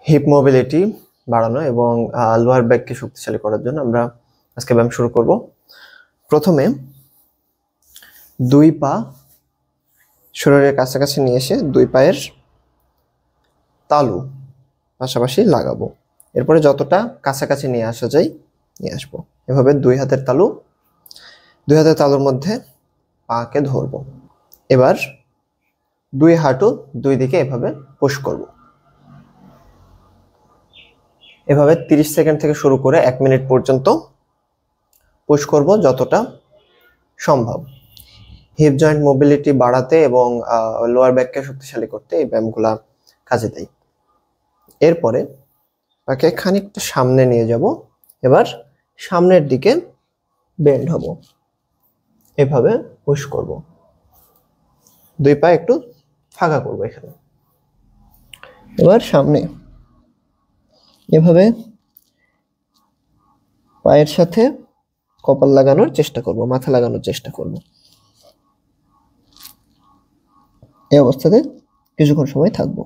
Heap mobility বাড়ানো এবং lower ব্যাককে শক্তিশালী করার জন্য আমরা আজকে ব্যায়াম শুরু করব। প্রথমে দুই পা শরীরের কাছাকাছি নিয়ে এসে দুই পায়ের তালু পাশাপাশি লাগাবো। এরপরে যতটা কাছাকাছি নিয়ে আসা যায় নিয়ে আসবো। এভাবে দুই হাতের তালুর মধ্যে পাকে ধরবো। এবার দুই হাঁটু দুই দিকে এভাবে পুশ করব। এভাবে 30 সেকেন্ড থেকে শুরু করে 1 মিনিট পর্যন্ত পুশ করব যতটা সম্ভব। হিপ জয়েন্ট মোবিলিটি বাড়াতে এবং লোয়ার ব্যাককে শক্তিশালী করতে এই ব্যায়ামগুলা কাজে দেয়। এরপরে তাকে খানিকটা সামনে নিয়ে যাব। এবার সামনের দিকে বেন্ড হব, এভাবে পুশ করব। দুই পা একটু ফাঁকা করব এখানে। এবার সামনে এভাবে পায়ের সাথে কপাল লাগানোর চেষ্টা করব, মাথা লাগানোর চেষ্টা করব। এই অবস্থাতে কিছুক্ষণ সময় থাকবো।